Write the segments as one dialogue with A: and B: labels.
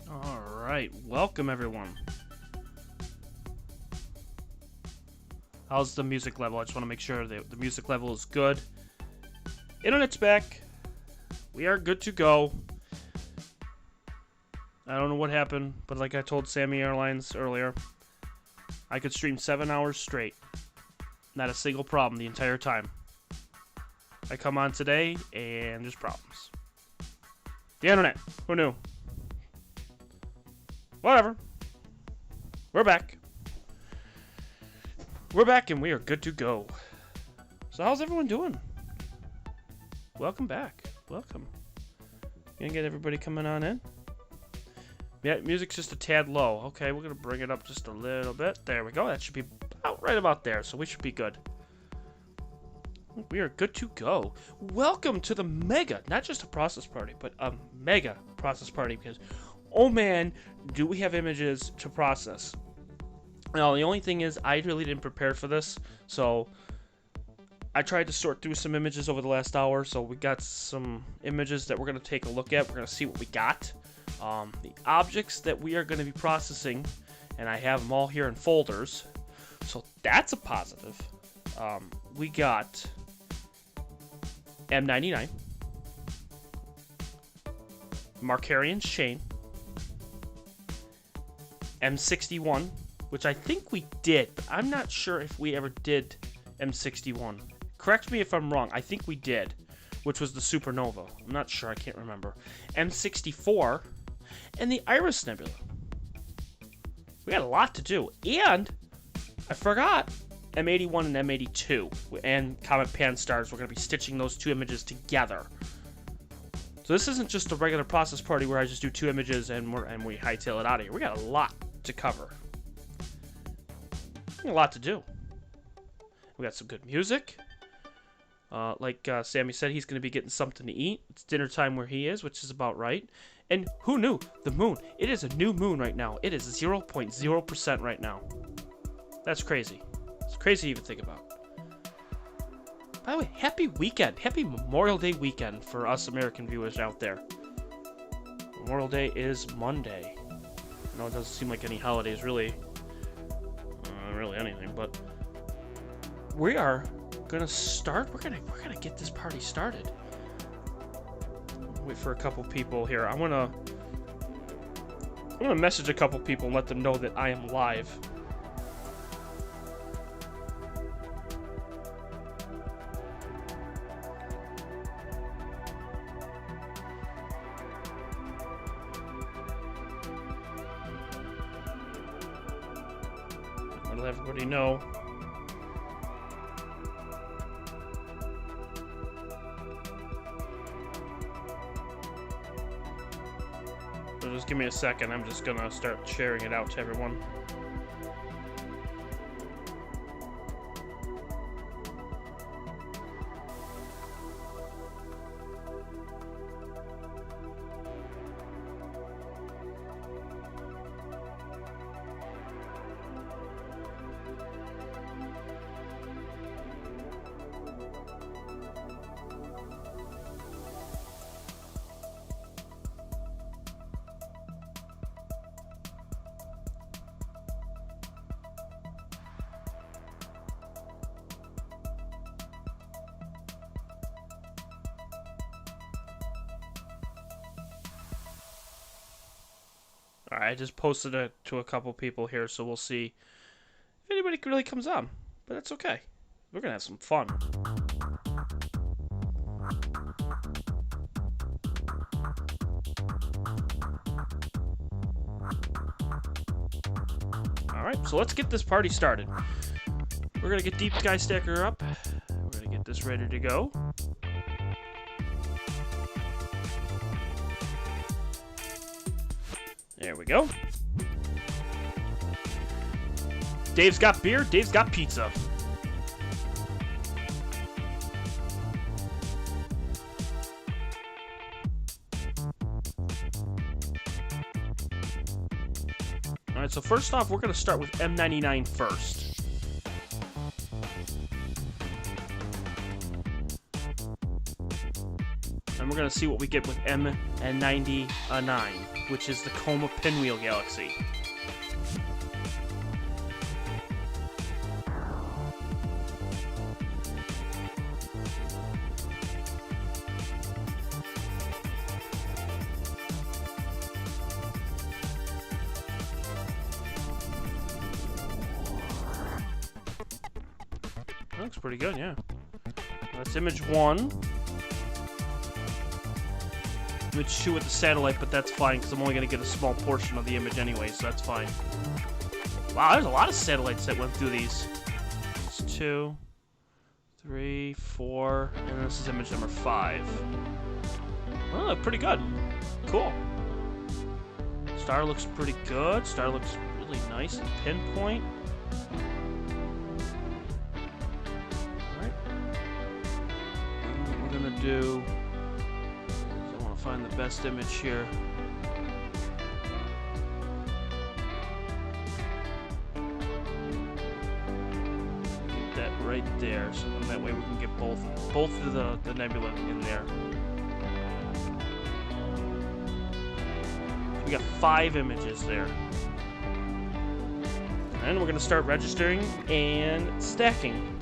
A: Alright, welcome everyone. How's the music level? I just want to make sure that the music level is good. Internet's back. We are good to go. I don't know what happened, but like I told Sammy Airlines earlier, I could stream 7 hours straight. Not a single problem the entire time. I come on today, and there's problems. The internet. Who knew? Whatever. We're back. We're back, and we are good to go. So how's everyone doing? Welcome back. Welcome. Gonna get everybody coming on in. Yeah, music's just a tad low. Okay, we're gonna bring it up just a little bit. There we go. That should be right about there, so we should be good. We are good to go. Welcome to the mega, not just a process party, but a mega process party, because, oh man, do we have images to process. Now, the only thing is, I really didn't prepare for this, so I tried to sort through some images over the last hour, so we got some images that we're going to take a look at. We're going to see what we got. The objects that we are going to be processing, and I have them all here in folders, so that's a positive. We got M99, Markarian's chain, M61, which I think we did, but I'm not sure if we ever did M61. Correct me if I'm wrong. I think we did, which was the supernova. I'm not sure. I can't remember. M64 and the Iris Nebula. We got a lot to do. And I forgot M81 and M82 and Comet Pan Stars. We're going to be stitching those two images together. So this isn't just a regular process party where I just do two images and we hightail it out of here. We got a lot to cover. A lot to do. We got some good music. Like Sammy said, he's going to be getting something to eat. It's dinner time where he is, which is about right. And who knew? The moon. It is a new moon right now. It is 0.0% right now. That's crazy. It's crazy to even think about. By the way, happy weekend. Happy Memorial Day weekend for us American viewers out there. Memorial Day is Monday. I know it doesn't seem like any holidays really anything, but we are gonna start. We're gonna get this party started. Wait for a couple people here. I wanna I'm gonna message a couple people and let them know that I am live. I'll let everybody know. So just give me a second. I'm just gonna start sharing it out to everyone. Alright, I just posted it to a couple people here, so we'll see if anybody really comes on. But that's okay. We're gonna have some fun. Alright, so let's get this party started. We're gonna get Deep Sky Stacker up. We're gonna get this ready to go. There we go. Dave's got beer, Dave's got pizza. Alright, so first off, we're going to start with M99 first. And we're going to see what we get with M99, which is the Coma Pinwheel Galaxy. That looks pretty good, yeah. That's image 1. Image 2 with the satellite, but that's fine because I'm only going to get a small portion of the image anyway, so that's fine. Wow, there's a lot of satellites that went through these. It's 2, 3, 4, and this is image number 5. Oh, pretty good. Cool. Star looks pretty good. Star looks really nice and pinpoint. Alright. What we're going to do... find the best image here. Get that right there, so then that way we can get both of the nebula in there. We got 5 images there. And we're gonna start registering and stacking.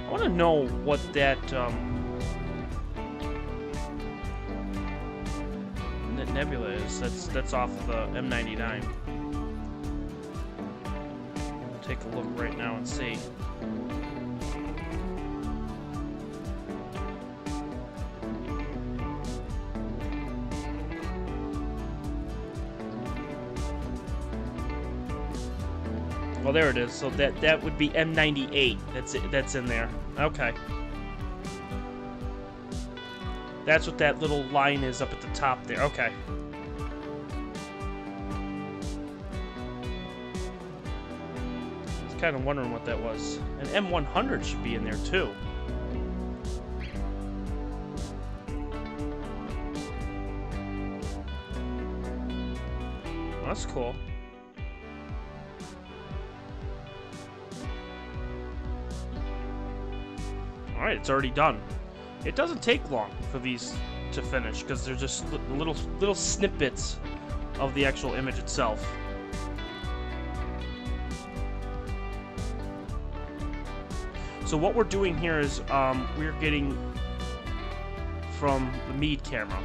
A: I want to know what that nebula is. That's off the M99. I'll take a look right now and see. Well, there it is. So that would be M98. That's in there. Okay. That's what that little line is up at the top there. Okay. I was kind of wondering what that was. And M100 should be in there too. Well, that's cool. Alright, it's already done. It doesn't take long for these to finish because they're just little snippets of the actual image itself. So what we're doing here is we're getting from the Meade camera.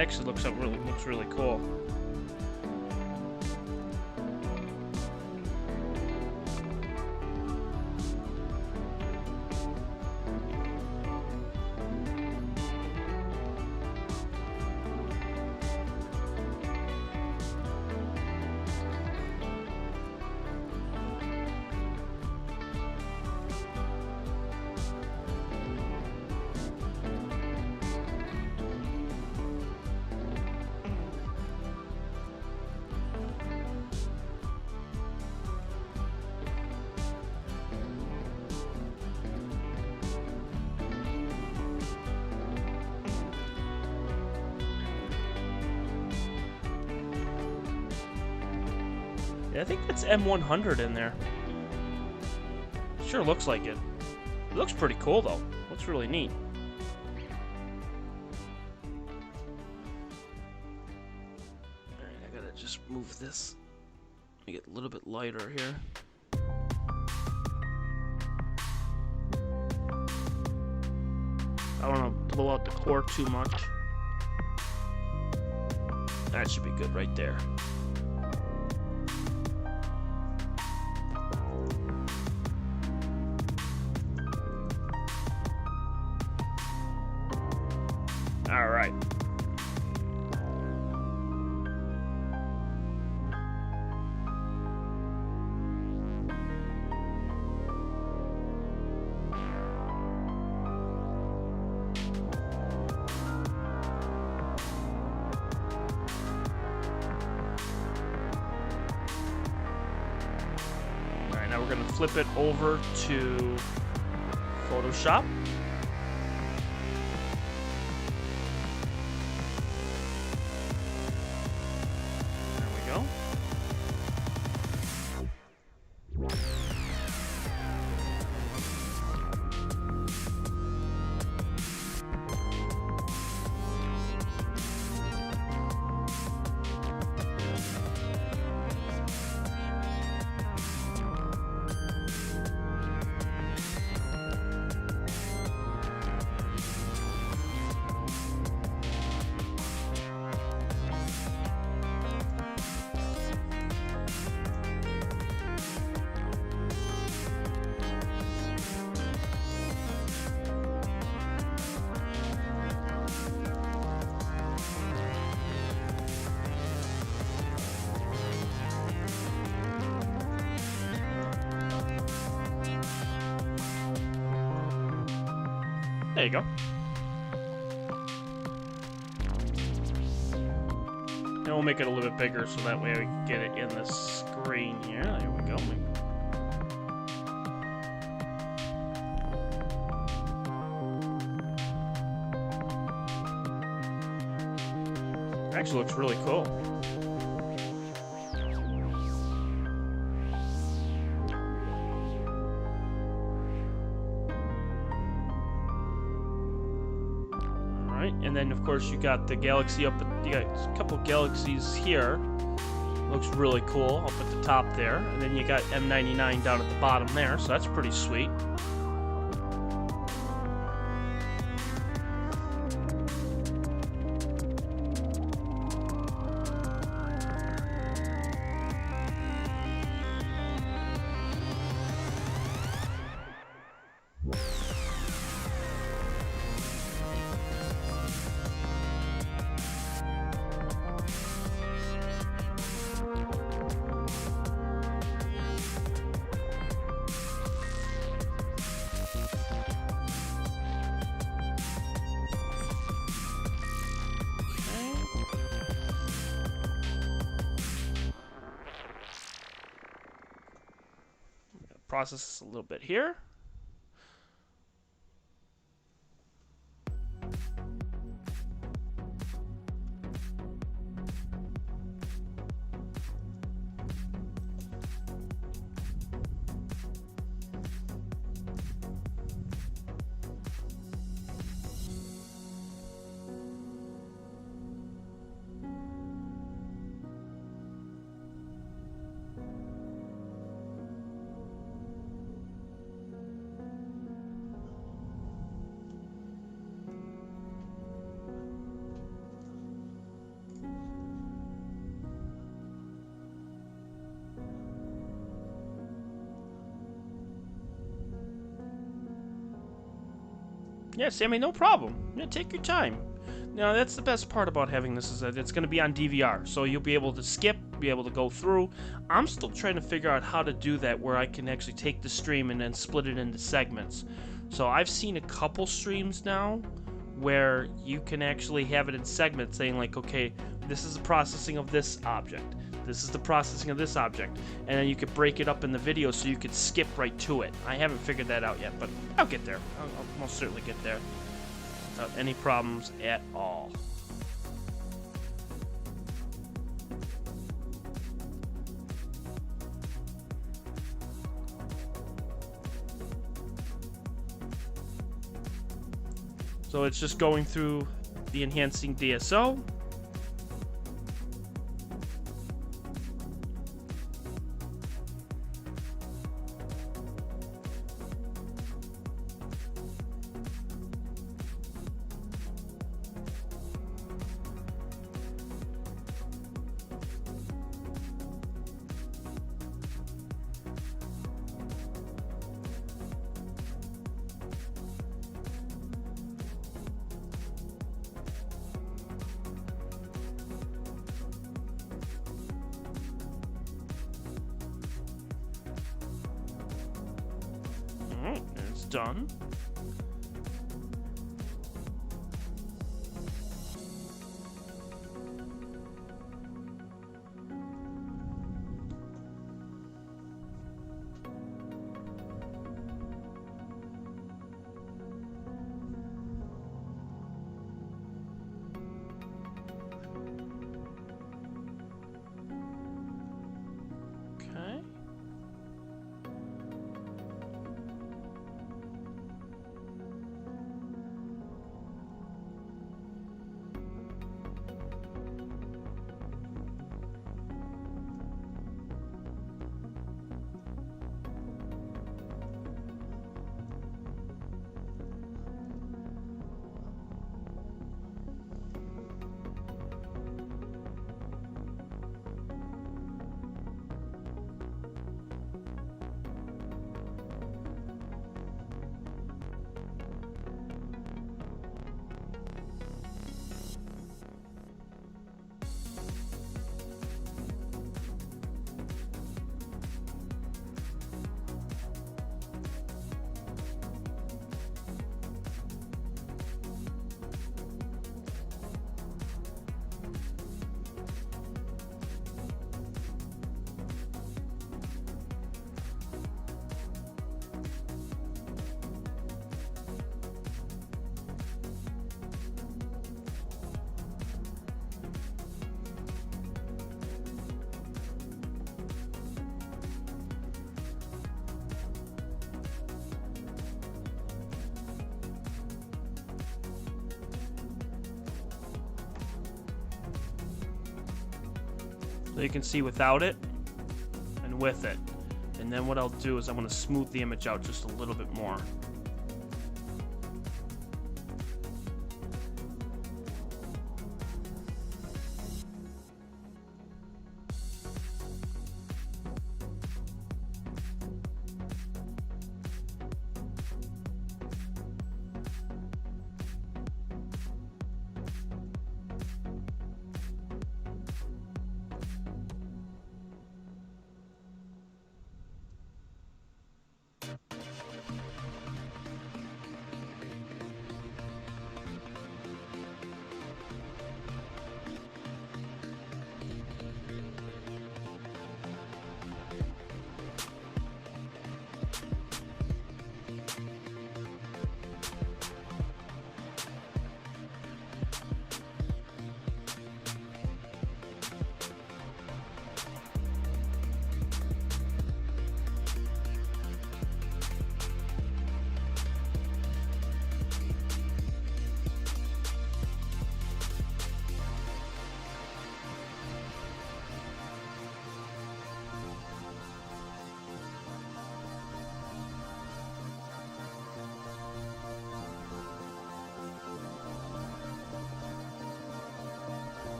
A: actually looks really cool. Yeah, I think that's M100 in there. Sure looks like it. It looks pretty cool though. Looks really neat. Alright, I gotta just move this. Make it a little bit lighter here. I don't want to blow out the core too much. That should be good right there. All right. All right, now we're going to flip it over to Photoshop. There you go. And we'll make it a little bit bigger so that way we can get it in the screen here. There we go. Actually looks really cool. And then, of course, you got the galaxy up. You got a couple galaxies here. Looks really cool up at the top there. And then you got M99 down at the bottom there. So that's pretty sweet. Process this a little bit here. Yeah, Sammy, no problem. Yeah, take your time. Now, that's the best part about having this, is that it's going to be on DVR, so you'll be able to skip, be able to go through. I'm still trying to figure out how to do that where I can actually take the stream and then split it into segments. So I've seen a couple streams now where you can actually have it in segments, saying like, okay, this is the processing of this object. This is the processing of this object. And then you could break it up in the video so you could skip right to it. I haven't figured that out yet, but I'll get there. I'll most certainly get there without any problems at all. So it's just going through the enhancing DSO. Alright, it's done. Okay. So you can see without it and with it. And then what I'll do is I'm going to smooth the image out just a little bit more.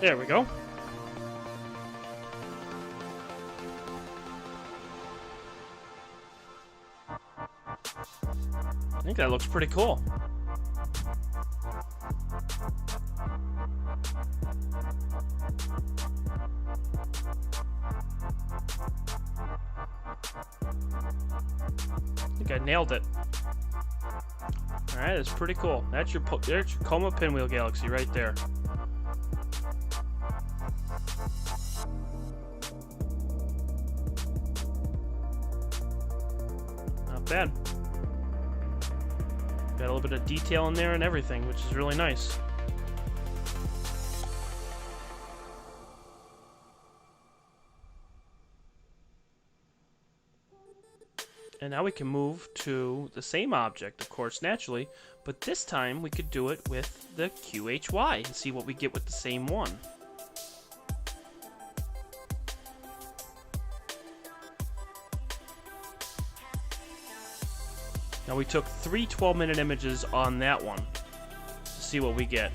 A: There we go. think that looks pretty cool. I think I nailed it. Alright, that's pretty cool. There's your Coma Pinwheel Galaxy right there. Not bad. Got a little bit of detail in there and everything, which is really nice. And now we can move to the same object, of course, naturally, but this time we could do it with the QHY and see what we get with the same one. Now we took 3 12-minute images on that one to see what we get.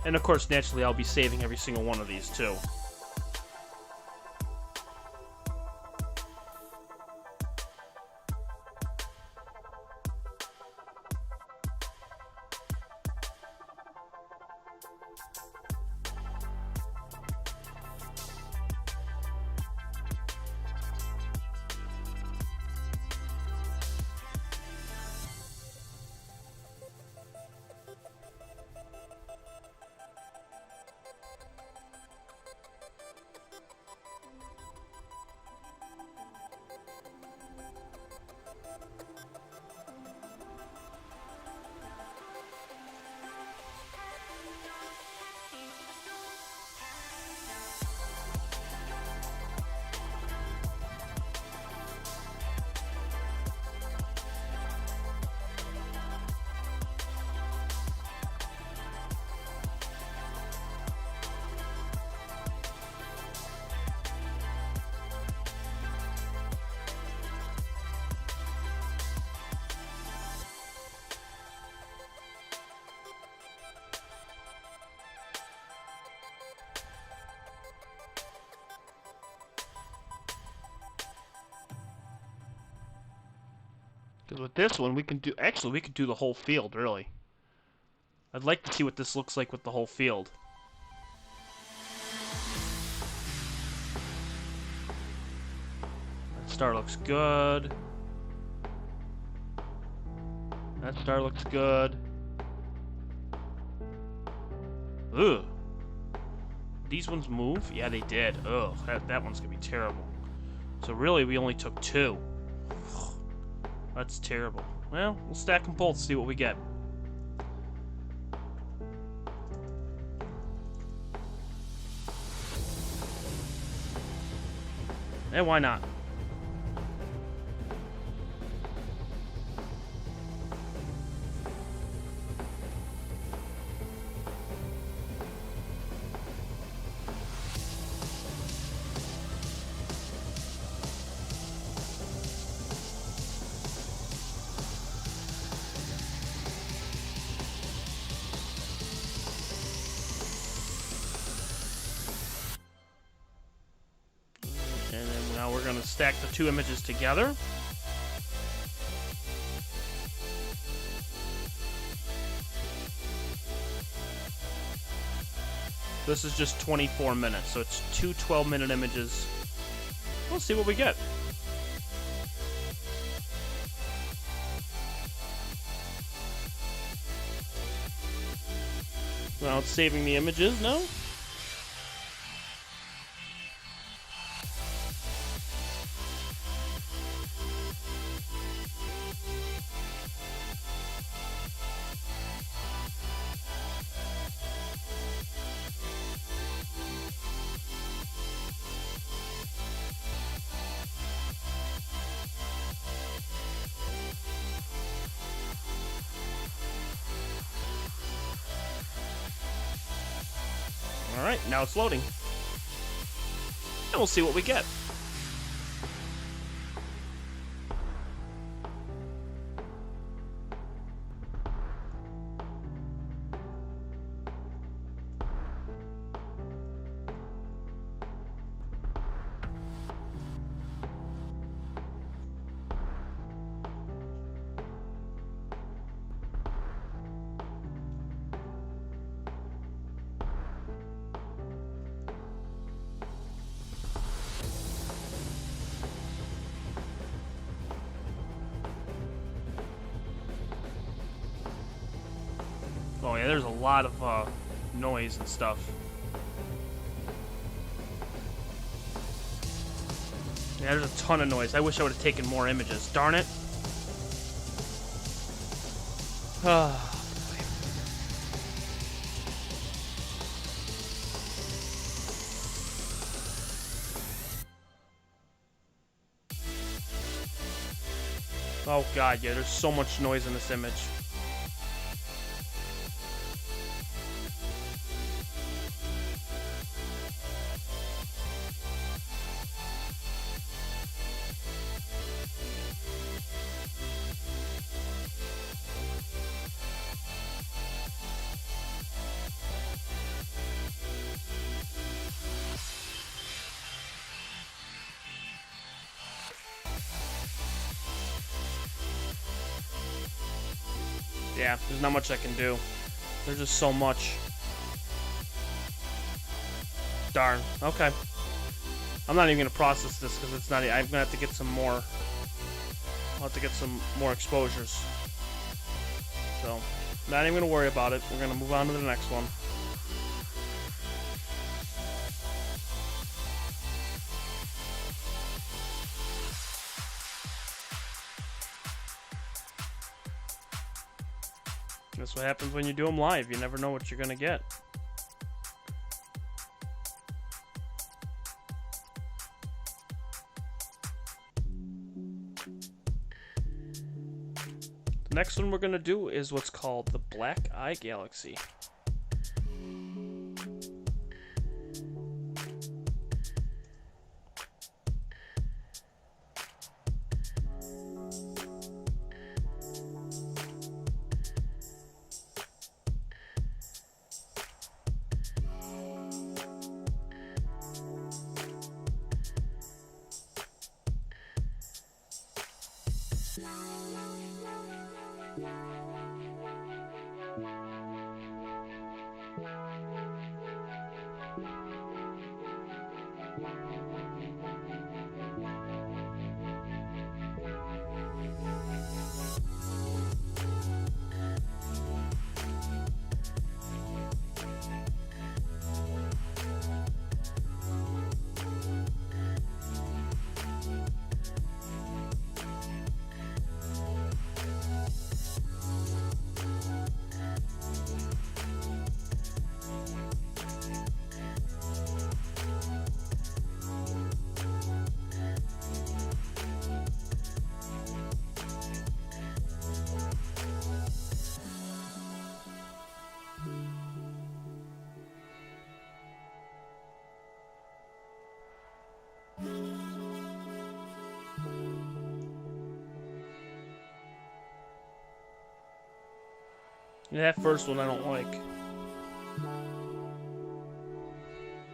A: And of course, naturally, I'll be saving every single one of these too. Because with this one, we can do... Actually, we could do the whole field, really. I'd like to see what this looks like with the whole field. That star looks good. That star looks good. Ugh. These ones move? Yeah, they did. Ugh, that one's gonna be terrible. So really, we only took 2. That's terrible. Well, we'll stack them both, see what we get. And why not? And then now we're going to stack the 2 images together. This is just 24 minutes, so it's 2 12-minute images. We'll see what we get. Well, it's saving the images, no? Alright, now it's loading. And we'll see what we get. there's a lot of noise and stuff. Yeah, there's a ton of noise. I wish I would have taken more images. Darn it. Oh god, yeah, there's so much noise in this image. Yeah, there's not much I can do. There's just so much. Darn. Okay. I'm not even gonna process this because it's not. I'm gonna have to get some more. I'll have to get some more exposures. So, not even gonna worry about it. We're gonna move on to the next one. That's what happens when you do them live. You never know what you're gonna get. The next one we're gonna do is what's called the Black Eye Galaxy. Yeah, that first one I don't like.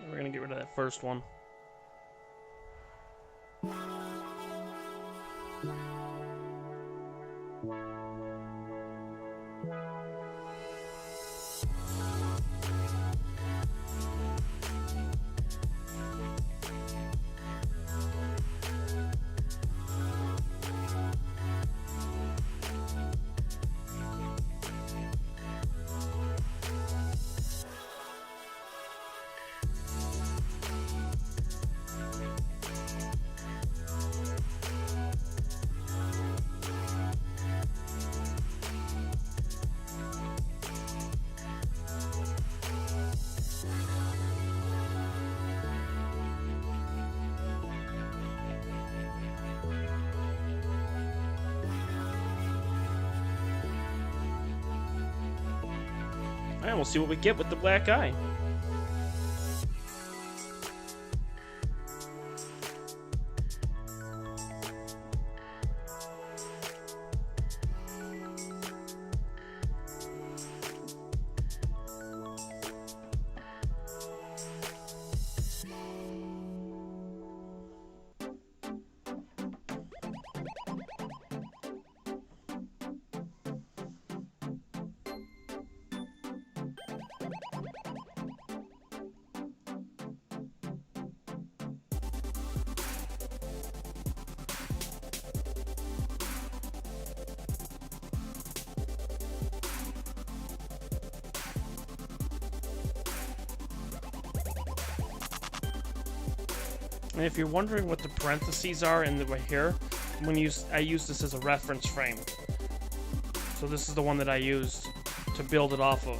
A: We're gonna get rid of that first one. Alright, we'll see what we get with the black eye. And if you're wondering what the parentheses are in the right here, I use this as a reference frame. So this is the one that I used to build it off of.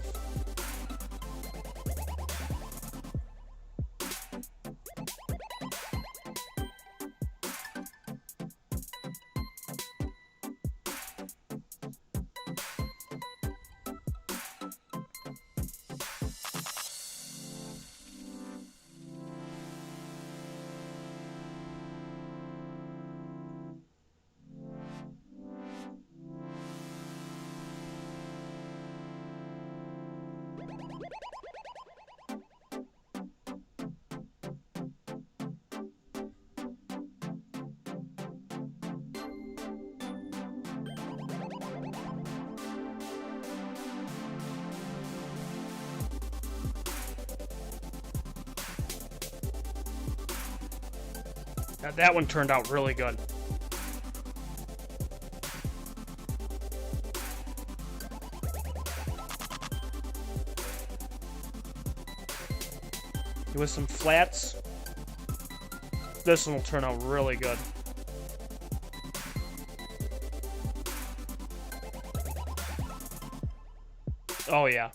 A: Now that one turned out really good. With some flats, this one will turn out really good. Oh yeah.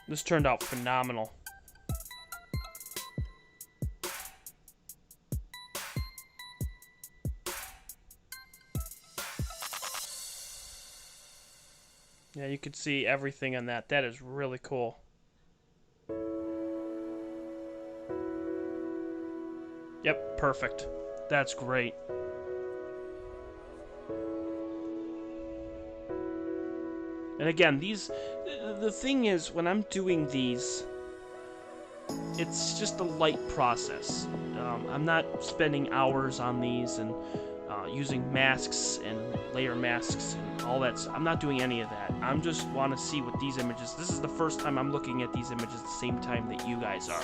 A: This turned out phenomenal. Yeah, you can see everything on that. That is really cool. Yep, perfect. That's great. And again, the thing is, when I'm doing these, it's just a light process. I'm not spending hours on these and using masks and layer masks and all that. I'm not doing any of that. I'm just want to see what these images. This is the first time I'm looking at these images at the same time that you guys are.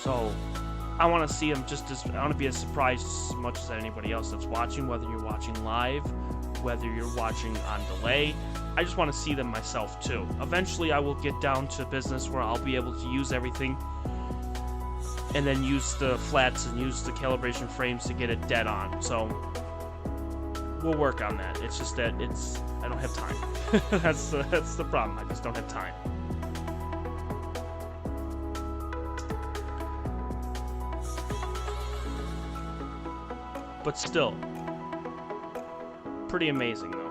A: So I want to see them just as I want to be as surprised as much as anybody else that's watching, whether you're watching live, whether you're watching on delay. I just want to see them myself too. Eventually I will get down to business where I'll be able to use everything and then use the flats and use the calibration frames to get it dead on. So we'll work on that. It's just that I don't have time. that's the problem. I just don't have time. But still, pretty amazing though.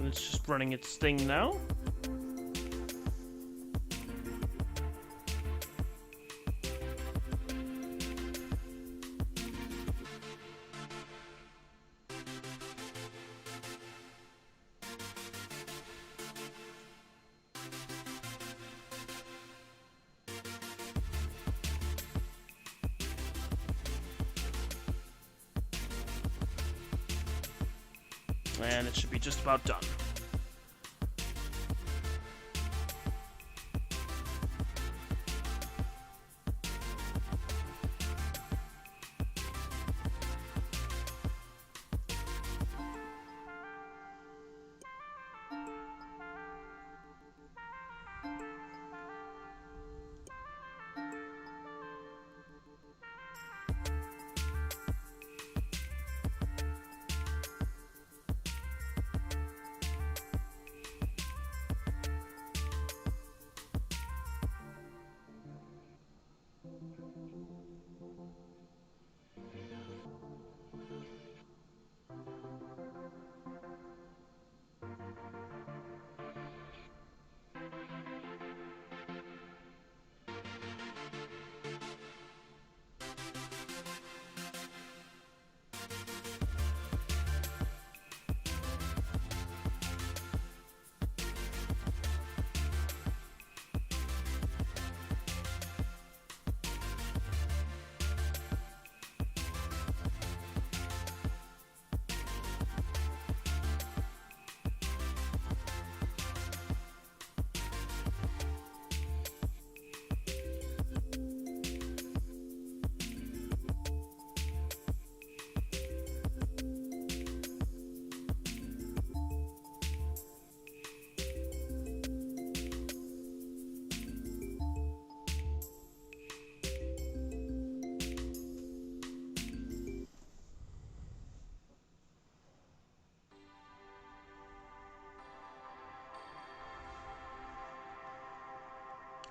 A: It's just running its thing now. And it should be just about done.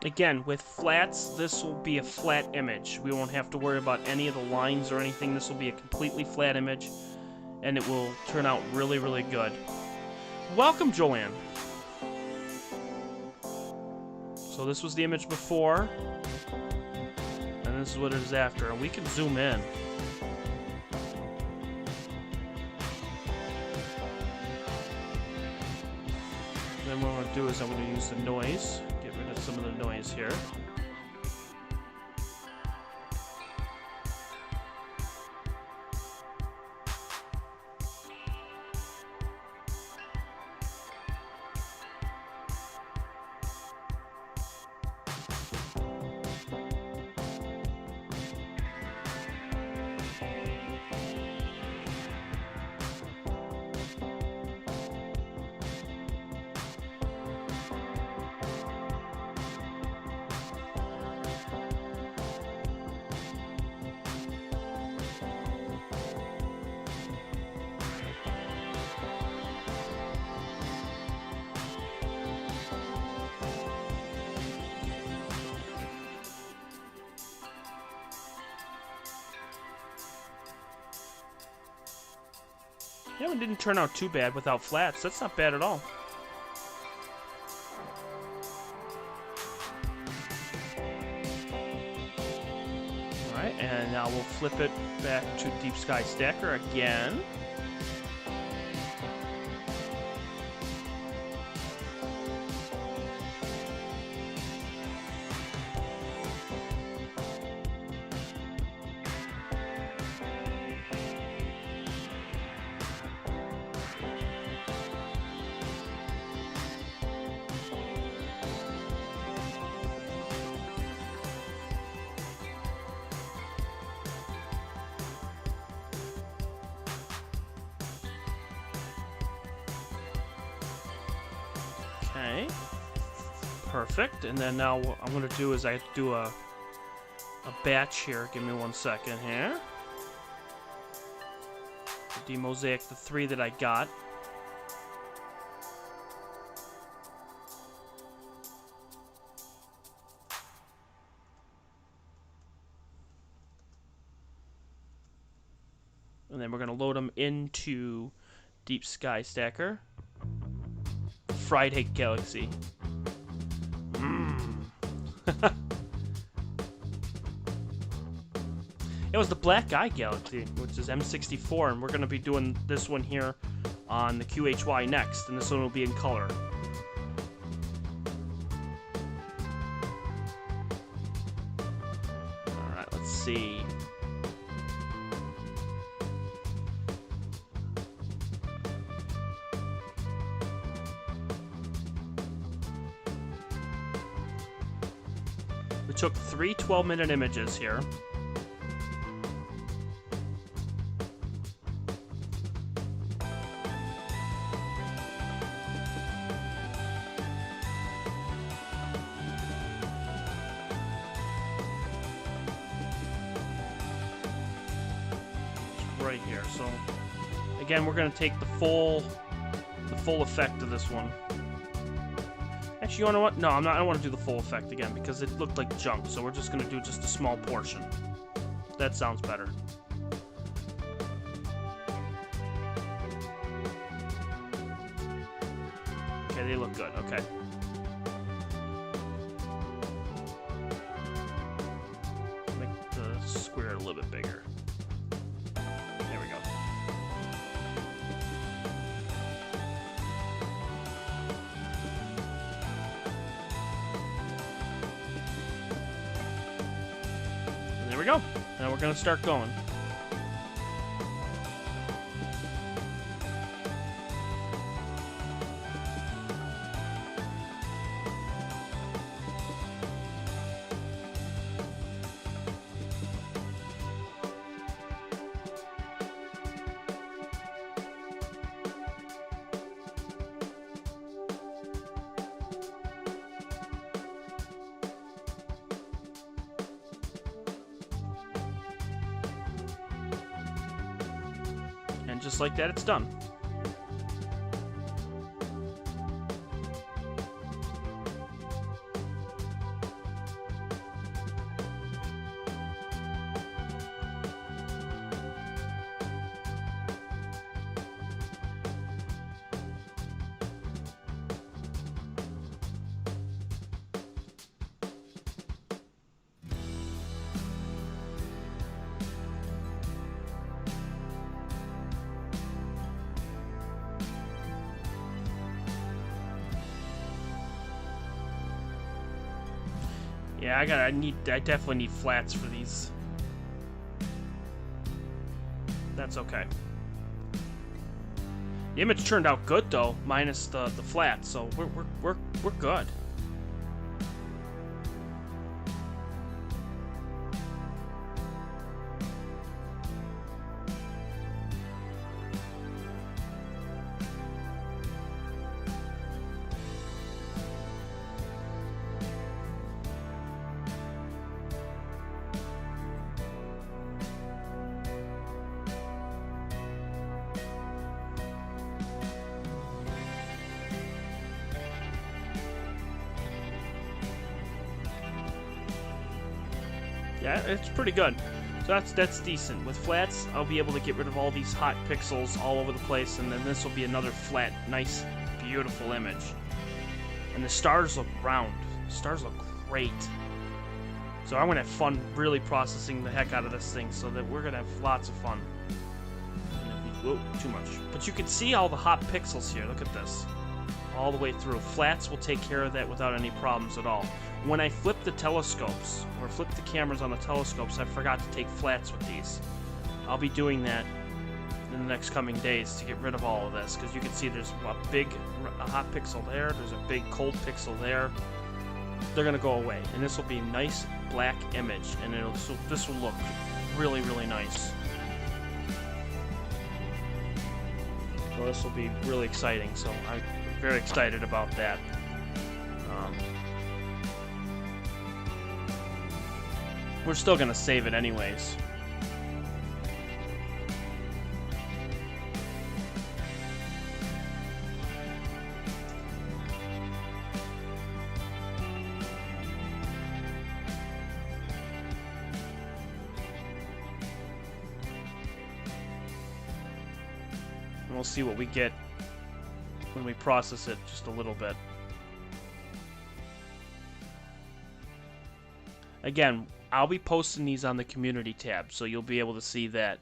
A: Again, with flats, this will be a flat image. We won't have to worry about any of the lines or anything. This will be a completely flat image, and it will turn out really, really good. Welcome, Joanne. So this was the image before, and this is what it is after. And we can zoom in. Then what I'm going to do is I'm going to use the noise. Get rid of some of the noise here. Yeah, it didn't turn out too bad without flats. That's not bad at all. Alright, and now we'll flip it back to Deep Sky Stacker again. Okay, perfect. And then now what I'm going to do is I have to do a batch here. Give me 1 second here. Demosaic the 3 that I got. And then we're going to load them into Deep Sky Stacker. Friday Galaxy. It was the Black Eye Galaxy, which is M64, and we're going to be doing this one here on the QHY next, and this one will be in color. Alright, let's see. We took 3 12-minute images here. Right here. So again, we're going to take the full effect of this one. Actually, you know what? No, I don't want to do the full effect again because it looked like junk. So we're just going to do just a small portion. That sounds better. Okay, they look good. Okay. Make the square a little bit bigger. There we go. And there we go. Now we're going to start going. And just like that, it's done. Yeah, I definitely need flats for these. That's okay. The image turned out good though, minus the flats, so we're good. Yeah, it's pretty good. So that's decent. With flats, I'll be able to get rid of all these hot pixels all over the place, and then this will be another flat, nice, beautiful image. And the stars look round. The stars look great. So I'm gonna have fun really processing the heck out of this thing, so that we're gonna have lots of fun. Whoa, too much. But you can see all the hot pixels here. Look at this. All the way through. Flats will take care of that without any problems at all. When I flip the telescopes, or flip the cameras on the telescopes, I forgot to take flats with these. I'll be doing that in the next coming days to get rid of all of this, because you can see there's a hot pixel there, there's a big cold pixel there. They're going to go away, and this will be a nice black image, and this will look really, really nice. So this will be really exciting, so I'm very excited about that. We're still going to save it anyways. And we'll see what we get when we process it just a little bit. Again, I'll be posting these on the community tab, so you'll be able to see that.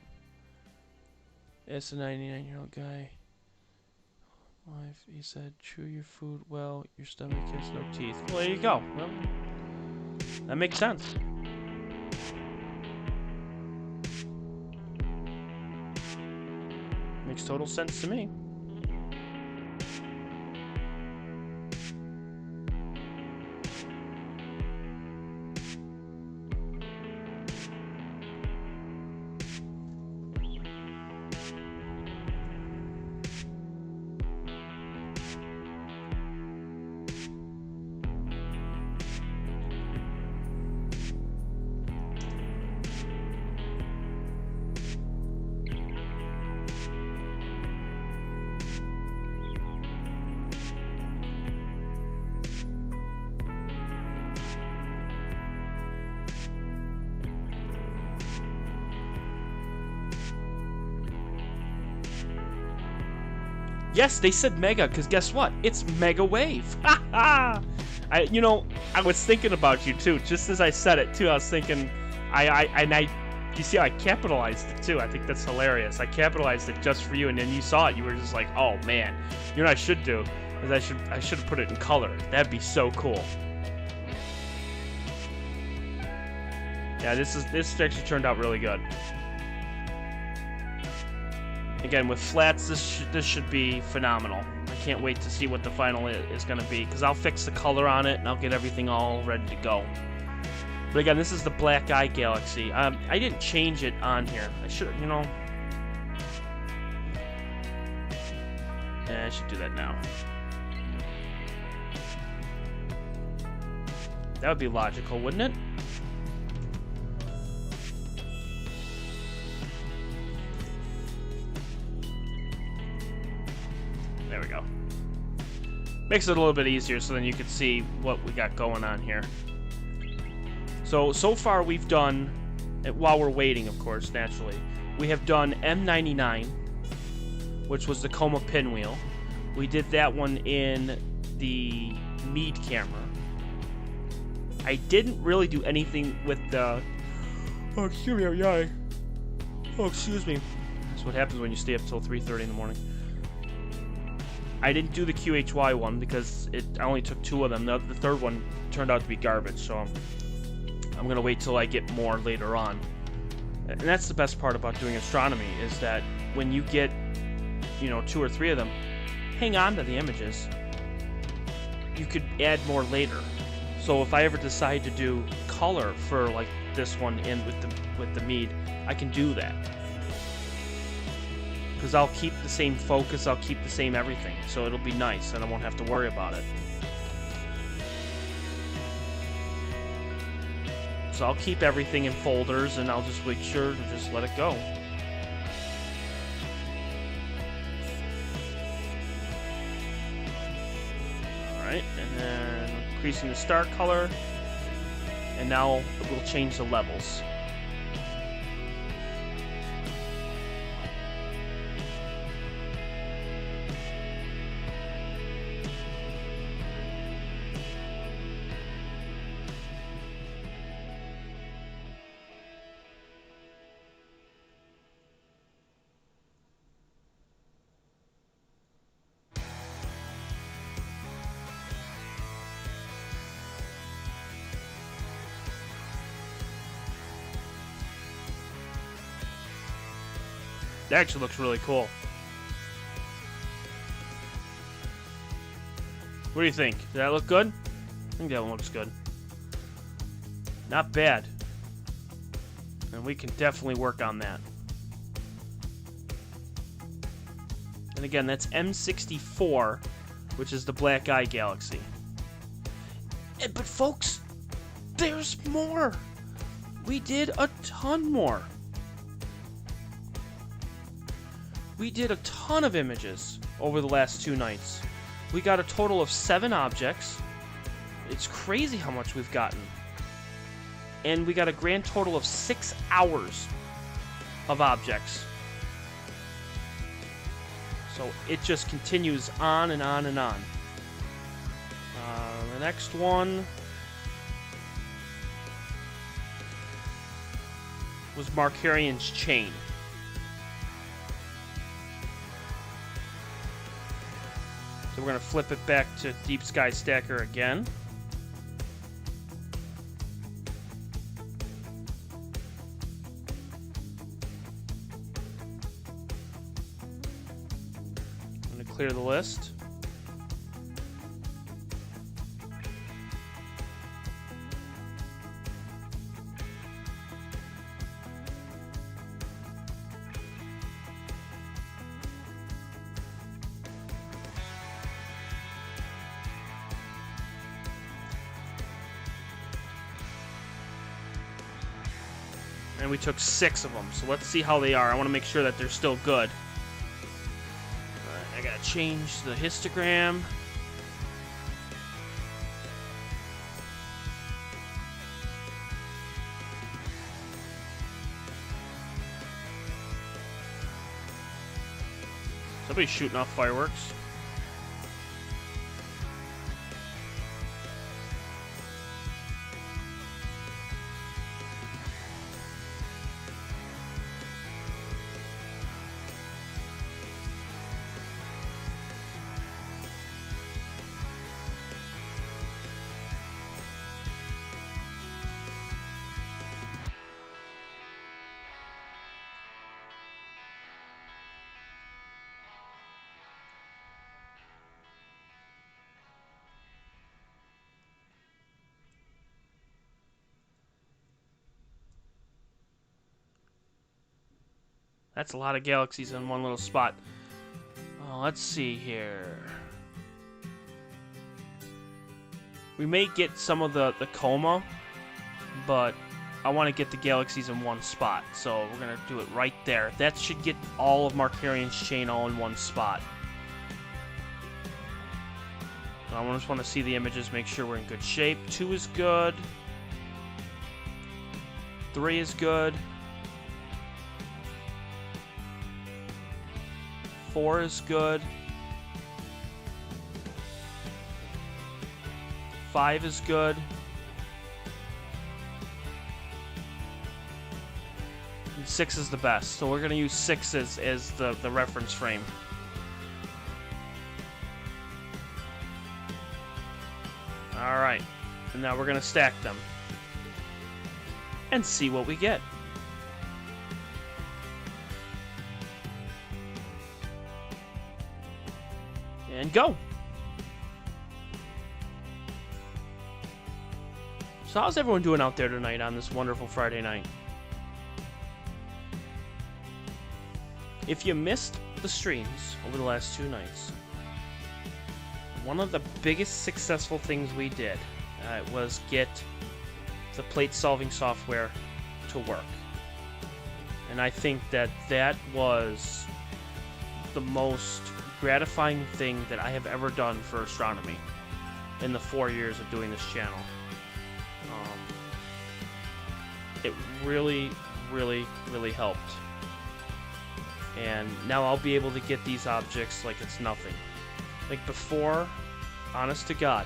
A: It's a 99-year-old guy. Wife, he said, chew your food well, your stomach has no teeth. Well, there you go. Well, that makes sense. Makes total sense to me. Yes, they said mega, because guess what? It's mega wave. I was thinking about you too. Just as I said it too, I was thinking, you see how I capitalized it too. I think that's hilarious. I capitalized it just for you, and then you saw it. You were just like, oh man. You know what I should do? Is I should have put it in color. That'd be so cool. Yeah, this actually turned out really good. Again, with flats, this should be phenomenal. I can't wait to see what the final is going to be, because I'll fix the color on it, and I'll get everything all ready to go. But again, this is the Black Eye Galaxy. I didn't change it on here. I should, Yeah, I should do that now. That would be logical, wouldn't it? There we go. Makes it a little bit easier so then you can see what we got going on here. So far we've done, while we're waiting of course, naturally, we have done M99, which was the coma pinwheel. We did that one in the Meade camera. I didn't really do anything with the... Oh, excuse me, yeah. Oh, excuse me. That's what happens when you stay up till 3:30 in the morning. I didn't do the QHY one because I only took 2 of them. The third one turned out to be garbage, so I'm gonna wait till I get more later on. And that's the best part about doing astronomy, is that when you get, 2 or 3 of them, hang on to the images. You could add more later. So if I ever decide to do color for like this one in with the mead, I can do that. Because I'll keep the same focus, I'll keep the same everything. So it'll be nice and I won't have to worry about it. So I'll keep everything in folders and I'll just make sure to just let it go. Alright, and then increasing the star color. And now we'll change the levels. That actually looks really cool. What do you think? Does that look good? I think that one looks good. Not bad. And we can definitely work on that. And again, that's M64, which is the Black Eye Galaxy. But folks, there's more! We did a ton more. We did a ton of images over the last 2 nights. We got a total of 7 objects. It's crazy how much we've gotten. And we got a grand total of 6 hours of objects. So it just continues on and on and on. The next one was Markarian's Chain. So we're going to flip it back to Deep Sky Stacker again. I'm going to clear the list. And we took 6 of them, so let's see how they are. I want to make sure that they're still good. Alright, I gotta change the histogram. Somebody's shooting off fireworks. That's a lot of galaxies in one little spot. Oh, let's see here. We may get some of the coma, but I want to get the galaxies in one spot. So we're going to do it right there. That should get all of Markarian's Chain all in one spot. I just want to see the images, make sure we're in good shape. 2 is good. 3 is good. 4 is good. 5 is good. And 6 is the best. So we're going to use 6 as the reference frame. Alright. And now we're going to stack them. and see what we get. And go. So how's everyone doing out there tonight on this wonderful Friday night? If you missed the streams over the last 2 nights, one of the biggest successful things we did was get the plate solving software to work. And I think that that was the most gratifying thing that I have ever done for astronomy in the 4 years of doing this channel. It really, really, really helped. And now I'll be able to get these objects like it's nothing. Like before, honest to God,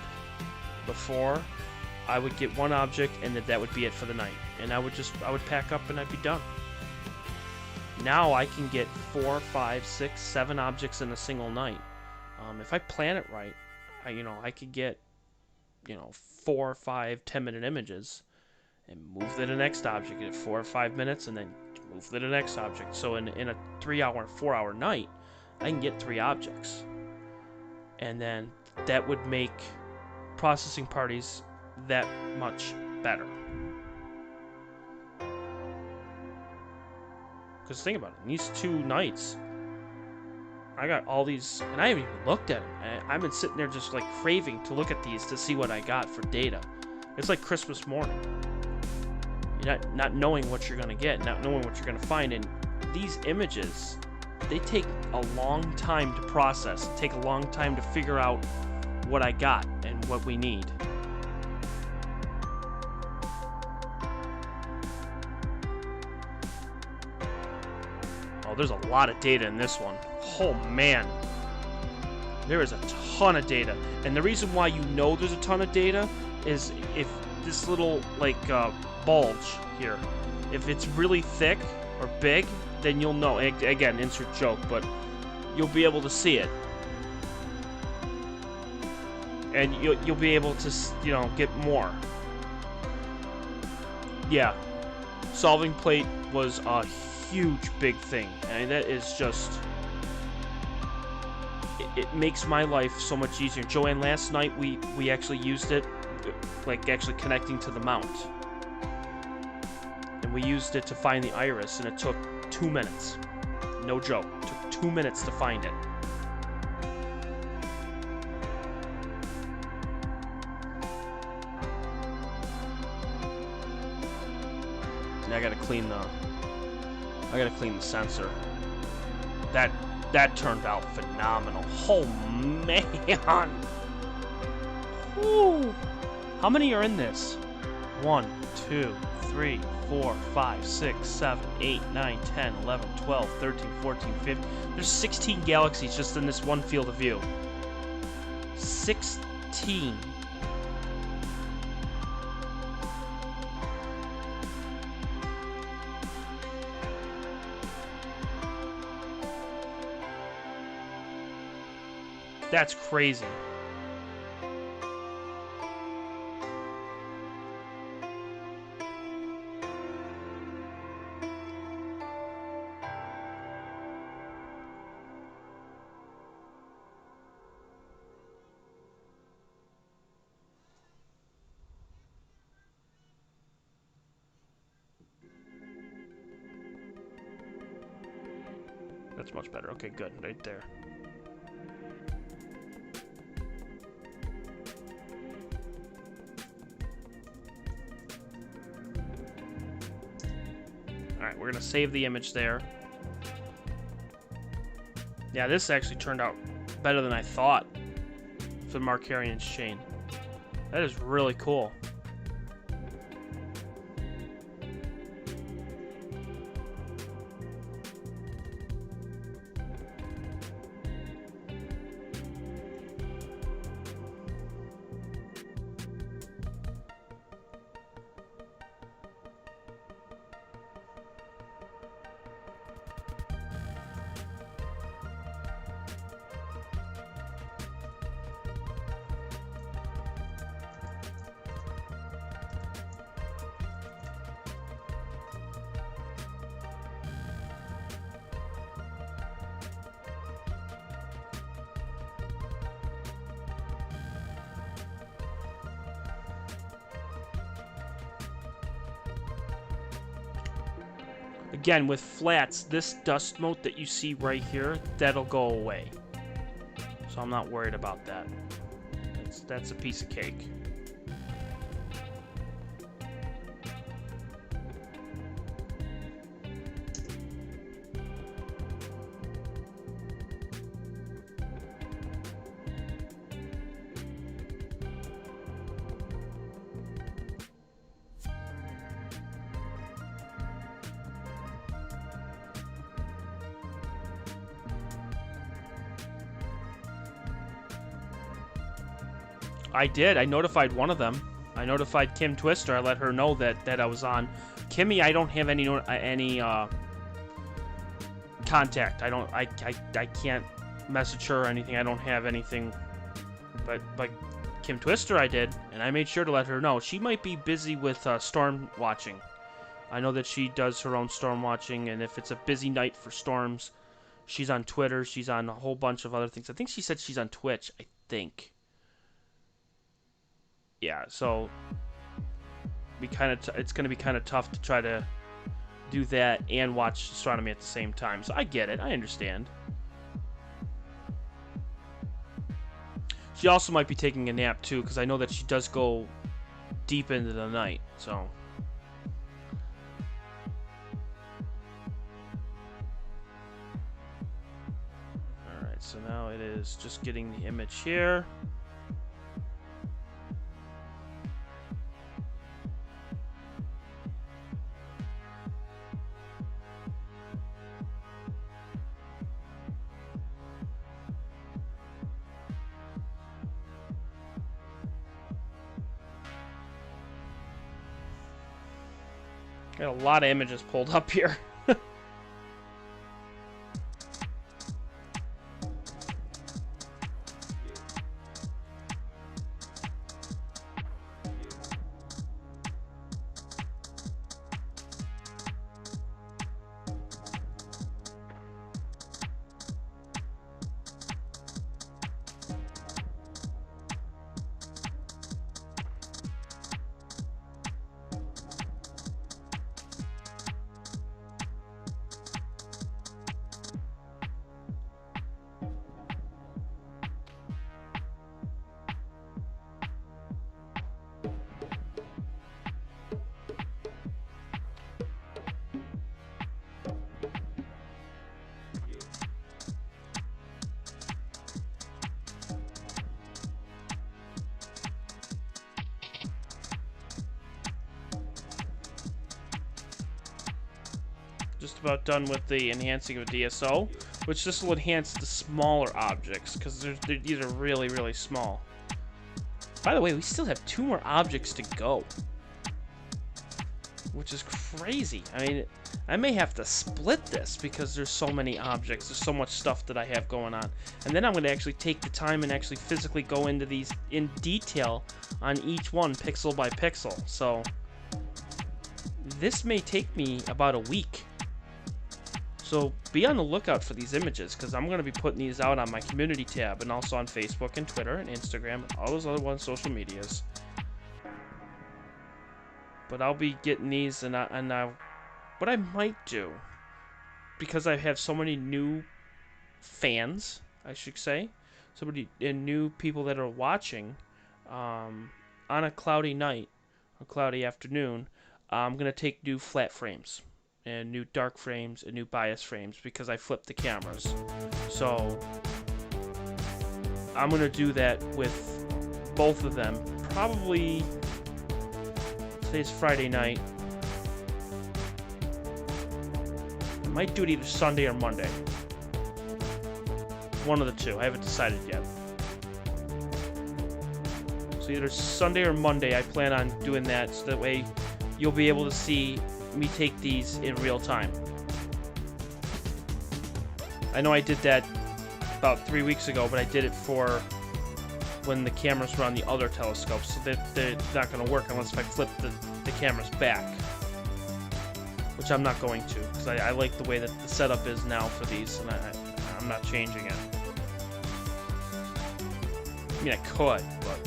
A: before I would get one object and that would be it for the night. And I would pack up and I'd be done. Now I can get 4, 5, 6, 7 objects in a single night. If I plan it right, I could get 4, 5, 10-minute images and move to the next object at 4 or 5 minutes and then move to the next object. So in a 3-hour, 4-hour night, I can get 3 objects. And then that would make processing parties that much better. Because think about it, in these 2 nights, I got all these, and I haven't even looked at them. I've been sitting there just like craving to look at these to see what I got for data. It's like Christmas morning. You're not knowing what you're going to get, not knowing what you're going to find. And these images, they take a long time to process, take a long time to figure out what I got and what we need. Oh, there's a lot of data in this one. Oh man, there is a ton of data. And the reason why you know there's a ton of data is if this little bulge here, if it's really thick or big, then you'll know. Again, insert joke, but you'll be able to see it, and you'll be able to get more. Yeah, solving plate was a huge big thing, and that is just it makes my life so much easier. Joanne, last night we actually used it, like actually connecting to the mount. And we used it to find the iris, and it took 2 minutes. No joke. It took 2 minutes to find it. And I gotta clean the sensor. That turned out phenomenal. Oh man. Woo. How many are in this? 1, 2, 3, 4, 5, 6, 7, 8, 9, 10, 11, 12, 13, 14, 15. There's 16 galaxies just in this one field of view. 16. That's crazy. That's much better. Okay, good. Right there. Alright, we're going to save the image there. Yeah, this actually turned out better than I thought for the Markarian's chain. That is really cool. Again, with flats, this dust mote that you see right here, that'll go away. So I'm not worried about that. That's a piece of cake. I did. I notified one of them. I notified Kim Twister. I let her know that I was on. Kimmy, I don't have any contact. I can't message her or anything. I don't have anything. But Kim Twister, I did, and I made sure to let her know. She might be busy with storm watching. I know that she does her own storm watching, and if it's a busy night for storms, she's on Twitter. She's on a whole bunch of other things. I think she said she's on Twitch. I think. Yeah, so it's going to be kind of tough to try to do that and watch astronomy at the same time. So I get it. I understand. She also might be taking a nap too, because I know that she does go deep into the night. So all right, so now it is just getting the image here. Got a lot of images pulled up here. Just about done with the enhancing of DSO, which this will enhance the smaller objects, because these are really, really small. By the way, we still have 2 more objects to go, which is crazy. I mean, I may have to split this because there's so many objects. There's so much stuff that I have going on. And then I'm going to actually take the time and actually physically go into these in detail on each one, pixel by pixel. So this may take me about a week. So be on the lookout for these images, because I'm going to be putting these out on my community tab and also on Facebook and Twitter and Instagram, all those other social medias. But I'll be getting these, and what I might do, because I have so many new fans, I should say, so many new people that are watching, on a cloudy night, a cloudy afternoon, I'm going to take new flat frames and new dark frames and new bias frames, because I flipped the cameras. So I'm going to do that with both of them. Probably, today's Friday night. I might do it either Sunday or Monday. One of the two. I haven't decided yet. So either Sunday or Monday, I plan on doing that, so that way you'll be able to see me take these in real time. I know I did that about 3 weeks ago, but I did it for when the cameras were on the other telescopes, so they're not going to work unless if I flip the cameras back, which I'm not going to, because I like the way that the setup is now for these, and I'm not changing it. I mean, I could, but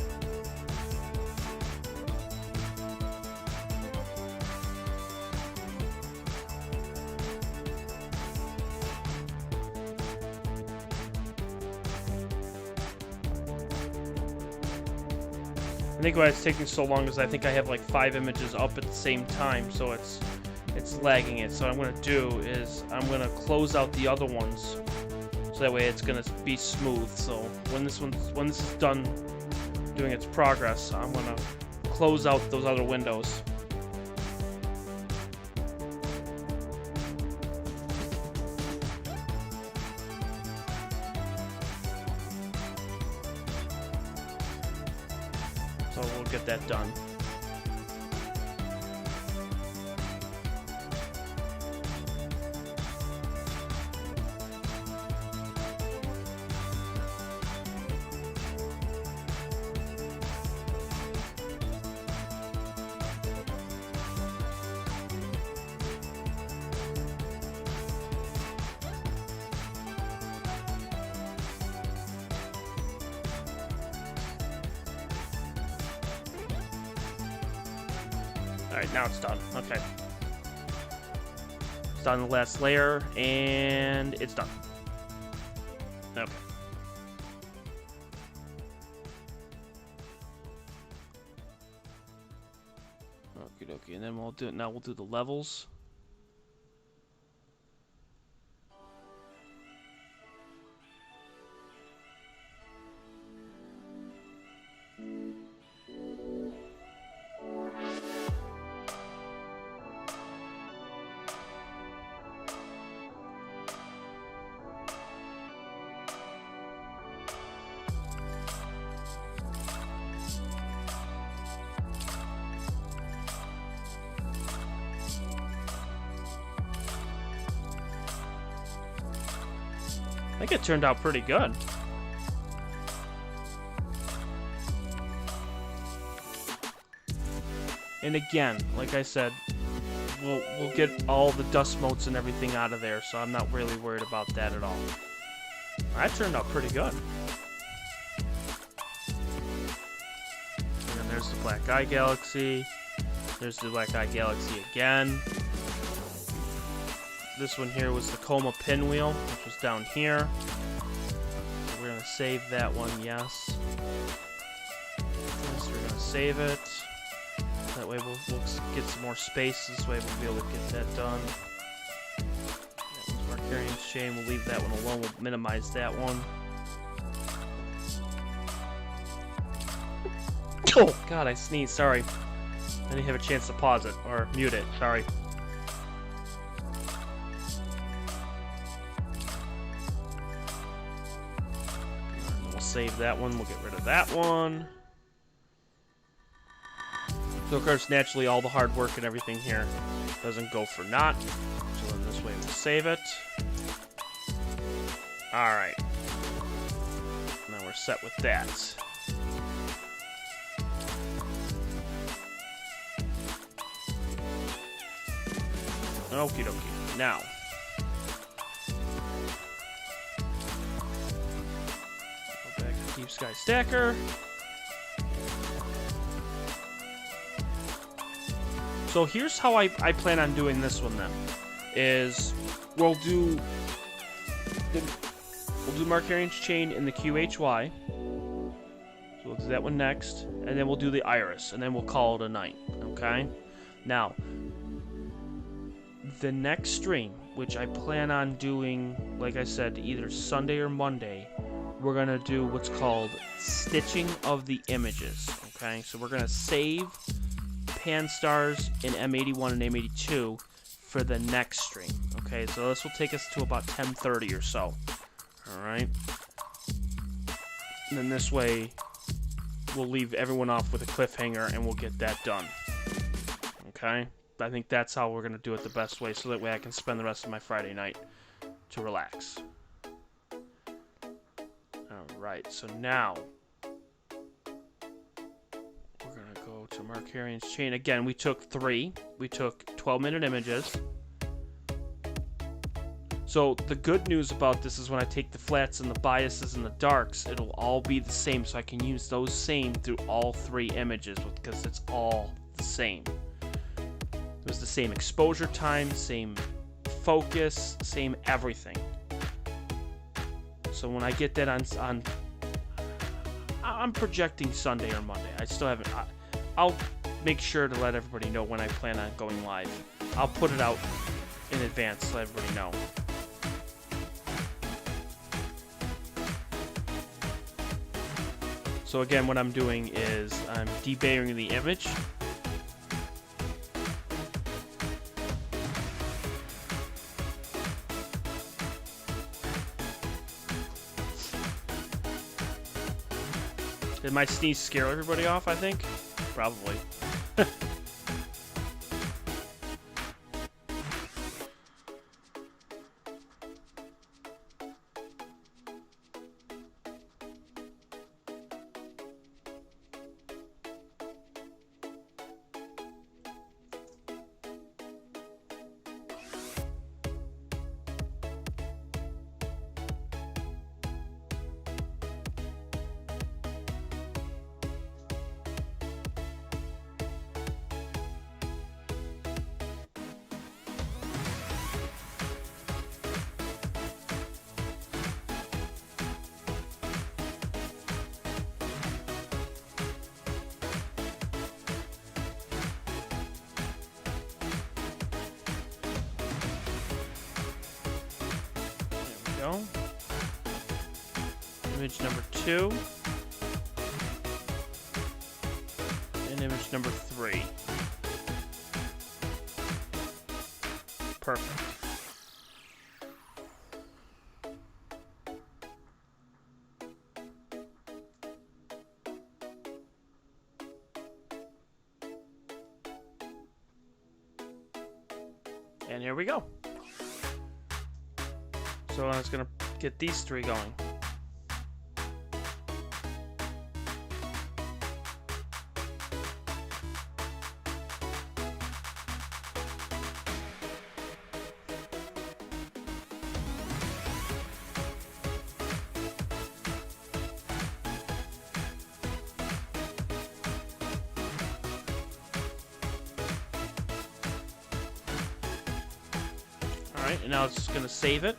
A: think why it's taking so long is I think I have like 5 images up at the same time, so it's lagging it. So what I'm gonna do is I'm gonna close out the other ones, so that way it's gonna be smooth. So when this is done doing its progress, I'm gonna close out those other windows. So we'll get that done. Alright, now it's done. Okay. It's done the last layer, and it's done. Okay. Okie dokie, and then we'll do the levels. I think it turned out pretty good. And again, like I said, we'll get all the dust motes and everything out of there, so I'm not really worried about that at all. That turned out pretty good. And then there's the Black Eye Galaxy. There's the Black Eye Galaxy again. This one here was the Coma Pinwheel, which was down here. So we're going to save that one, yes. Yes, we're going to save it. That way we'll get some more space. This way we'll be able to get that done. That one's Markarian's Chain. We'll leave that one alone. We'll minimize that one. Oh, God, I sneezed. Sorry. I didn't have a chance to pause it or mute it. Sorry. Save that one. We'll get rid of that one. So of course, naturally, all the hard work and everything here doesn't go for naught. So then this way we'll save it. All right. Now we're set with that. Okie dokie. Now. Deep Sky Stacker. So here's how I plan on doing this one then. Is we'll do Markarian's Chain in the QHY. So we'll do that one next, and then we'll do the Iris, and then we'll call it a night. Okay? Now, the next stream, which I plan on doing, like I said, either Sunday or Monday, we're going to do what's called stitching of the images, okay? So we're going to save pan stars in M81 and M82 for the next stream, okay? So this will take us to about 10:30 or so, all right? And then this way, we'll leave everyone off with a cliffhanger, and we'll get that done, okay? I think that's how we're going to do it the best way, so that way I can spend the rest of my Friday night to relax. Alright, so now we're going to go to Markarian's Chain. Again, we took 3. We took 12-minute images. So the good news about this is when I take the flats and the biases and the darks, it'll all be the same, so I can use those same through all 3 images because it's all the same. It was the same exposure time, same focus, same everything. So when I get that on I'm projecting Sunday or Monday. I still haven't. I'll make sure to let everybody know when I plan on going live. I'll put it out in advance to let everybody know. So again, what I'm doing is I'm debayering the image. Did my sneeze scare everybody off, I think? Probably. Go. Image number 2. And image number 3. Perfect. And here we go. So I was going to get these 3 going. Alright, and now it's just going to save it.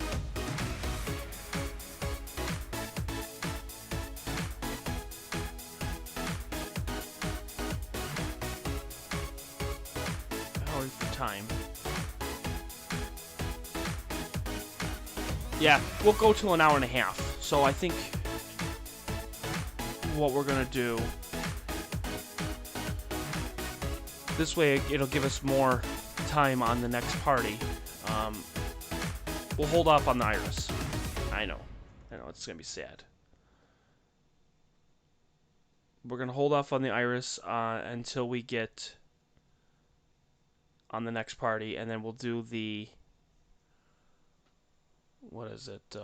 A: Time. Yeah, we'll go till an hour and a half. So I think what we're gonna do this way, it'll give us more time on the next party. We'll hold off on the iris. I know it's gonna be sad. We're gonna hold off on the iris until we get on the next party, and then we'll do the, what is it,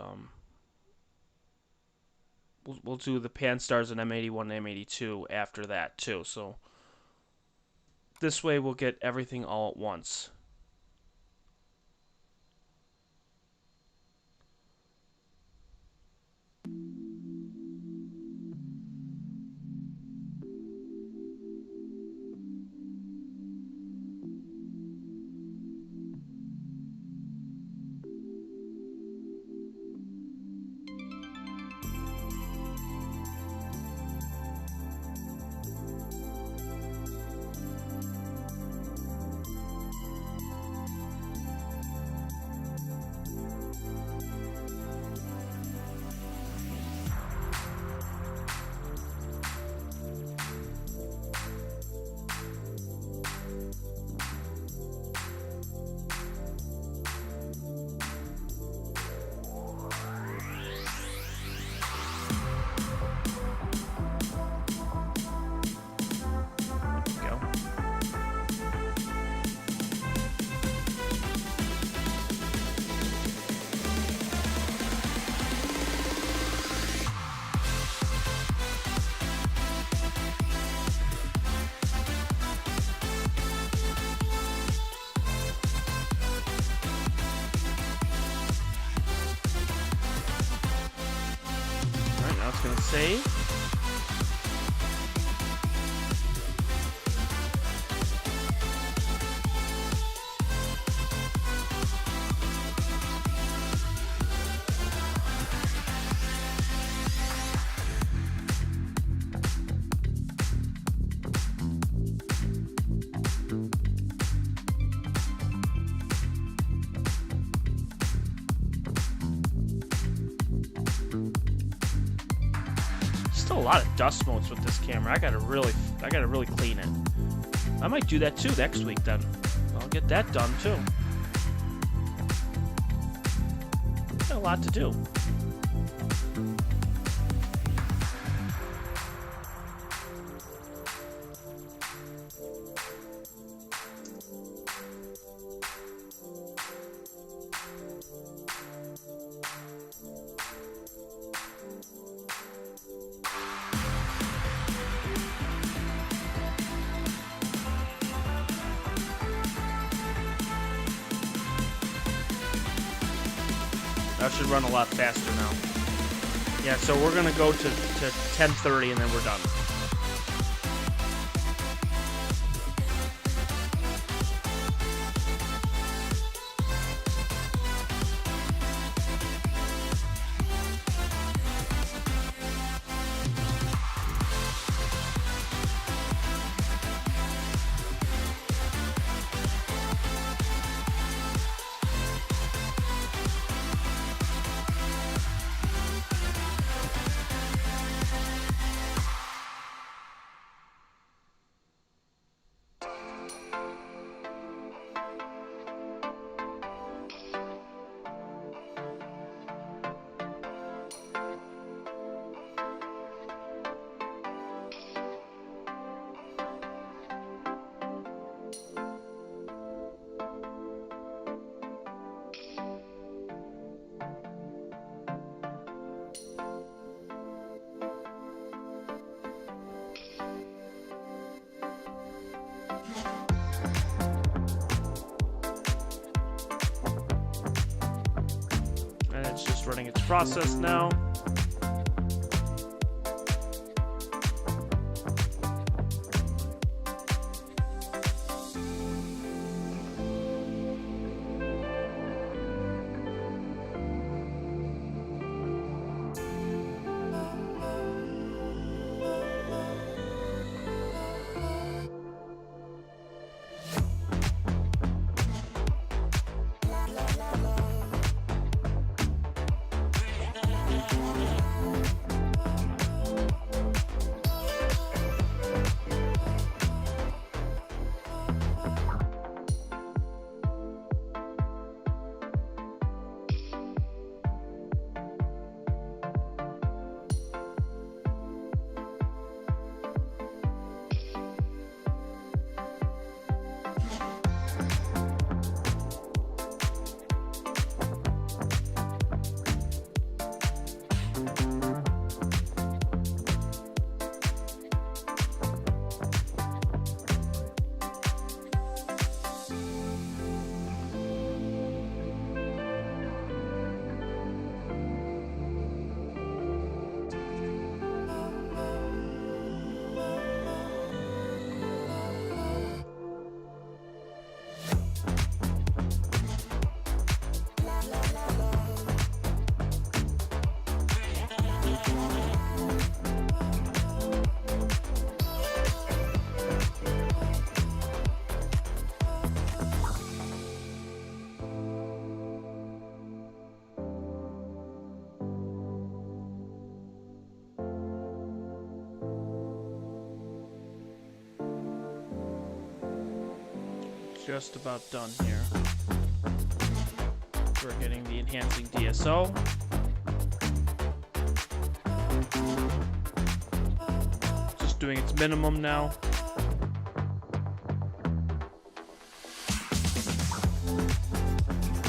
A: we'll do the pan stars and M81 and M82 after that too. So this way we'll get everything all at once. Gonna save. Still a lot of dust motes with this camera. I gotta really clean it. I might do that too next week then. I'll get that done too. Got a lot to do. That should run a lot faster now. Yeah, so we're gonna go to 10:30 and then we're done. And it's just running its process now. Just about done here. We're getting the enhancing DSO. Just doing its minimum now.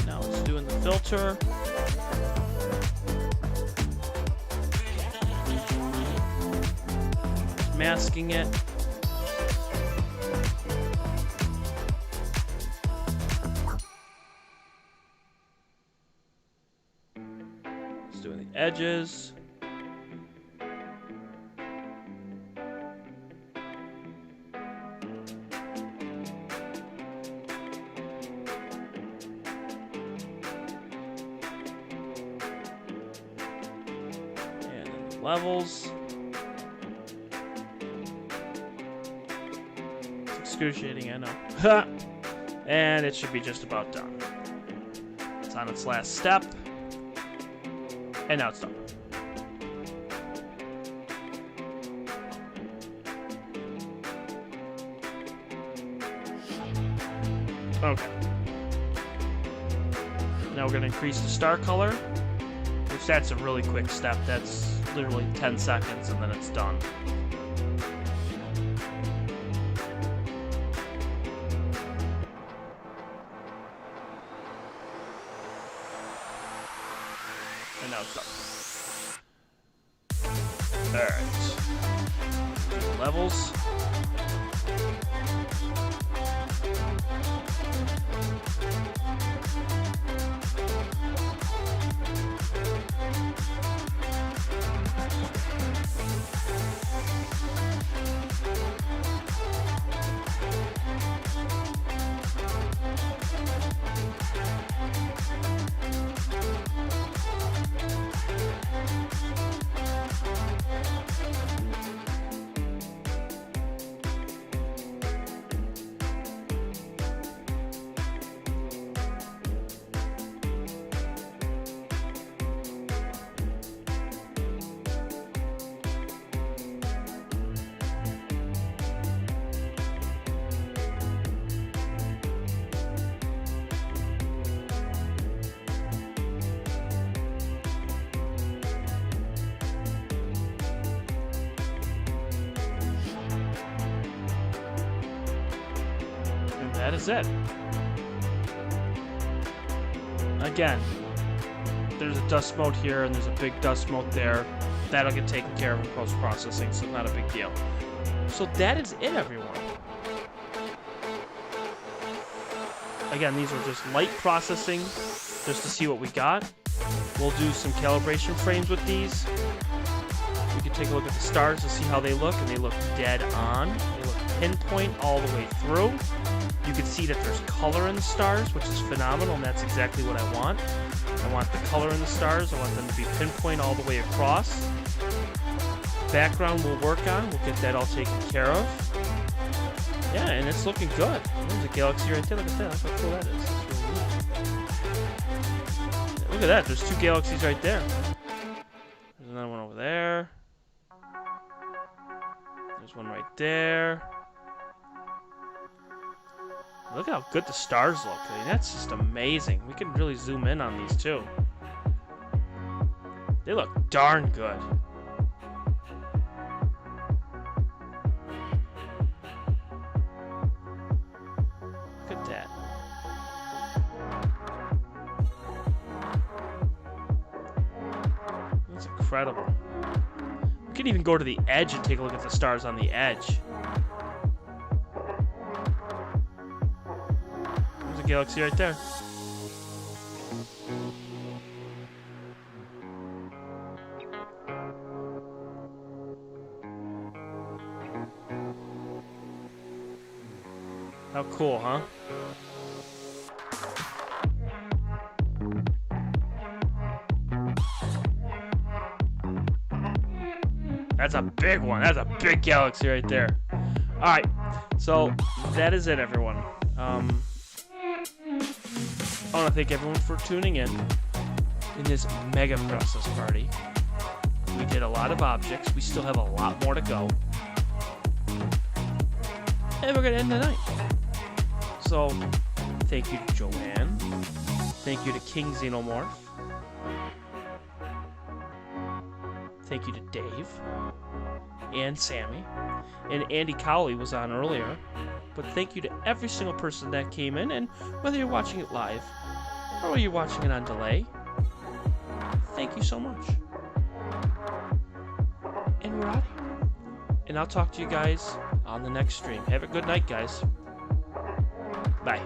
A: Now it's doing the filter. It's masking it. Doing the edges. And then the levels. It's excruciating, I know. And it should be just about done. It's on its last step. And now it's done. Okay. Now we're going to increase the star color, which that's a really quick step. That's literally 10 seconds and then it's done. And now it's done. Alright. Levels. That is it. Again, there's a dust mote here and there's a big dust mote there. That'll get taken care of in post-processing, so not a big deal. So that is it, everyone. Again, these are just light processing, just to see what we got. We'll do some calibration frames with these. We can take a look at the stars to see how they look, and they look dead on. They look pinpoint all the way through. You can see that there's color in the stars, which is phenomenal, and that's exactly what I want. I want the color in the stars. I want them to be pinpoint all the way across. Background we'll work on. We'll get that all taken care of. Yeah, and it's looking good. There's a galaxy right there. Look at that. Look how cool that is. That's really neat. Look at that. There's two galaxies right there. There's another one over there. There's one right there. Look how good the stars look. I mean, that's just amazing. We can really zoom in on these too. They look darn good. Look at that. That's incredible. We can even go to the edge and take a look at the stars on the edge. Galaxy right there. How cool, huh? That's a big one. That's a big galaxy right there. Alright, so that is it, everyone. I want to thank everyone for tuning in this mega process party. We did a lot of objects. We still have a lot more to go. And we're going to end the night. So, thank you to Joanne. Thank you to King Xenomorph. Thank you to Dave. And Sammy. And Andy Cowley was on earlier. But thank you to every single person that came in, and whether you're watching it live or you're watching it on delay, thank you so much. And we're out of here. And I'll talk to you guys on the next stream. Have a good night, guys. Bye.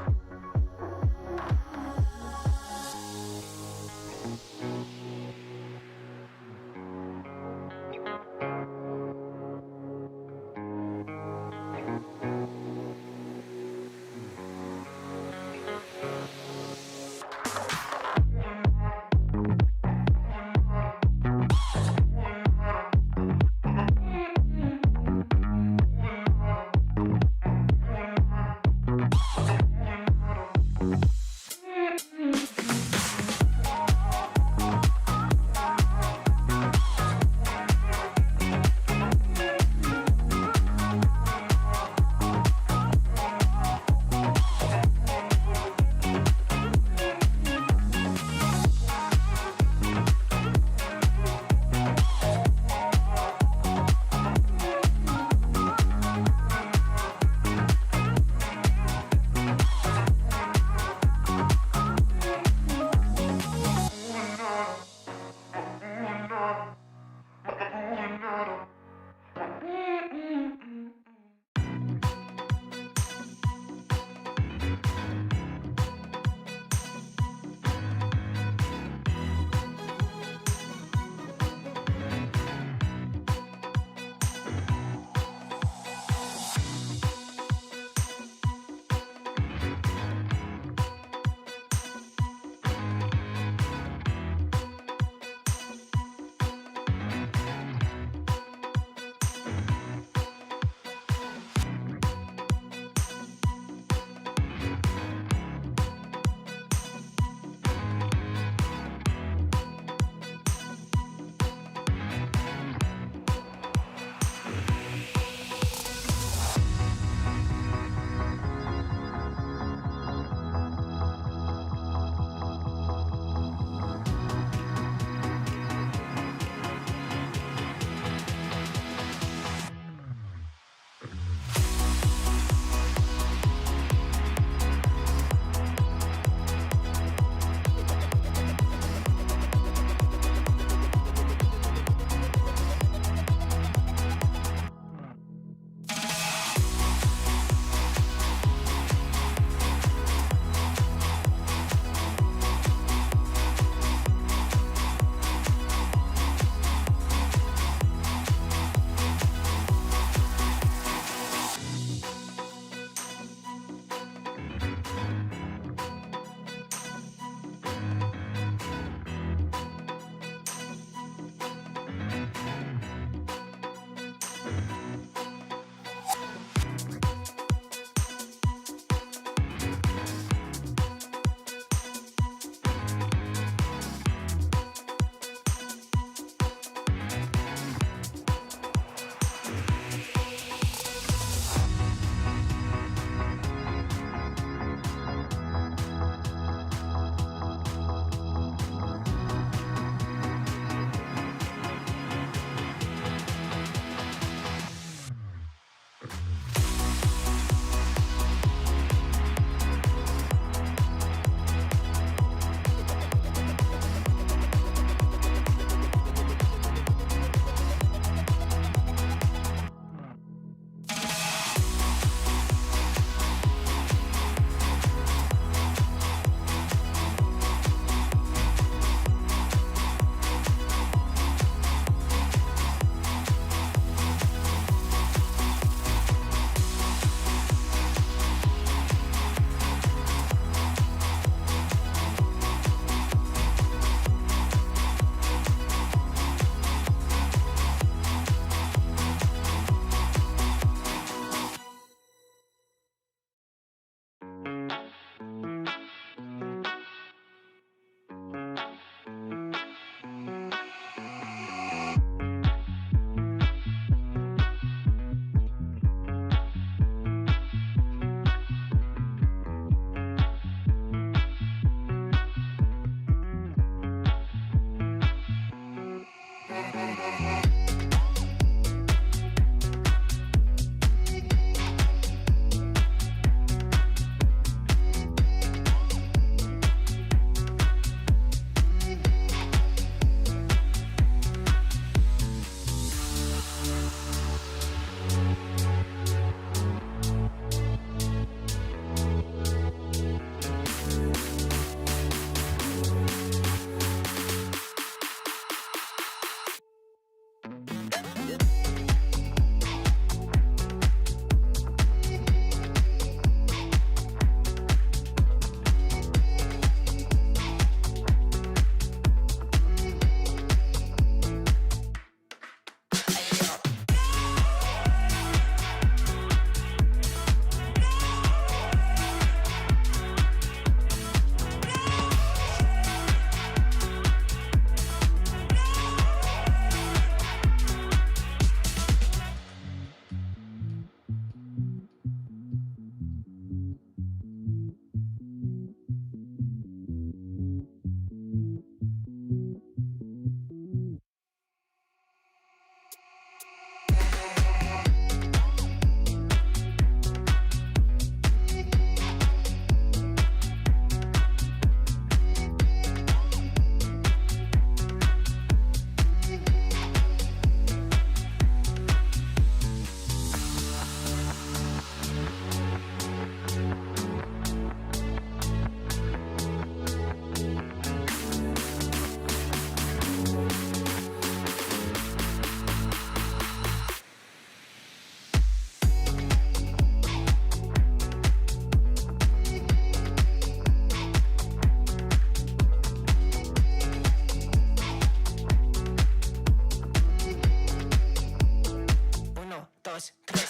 B: yours.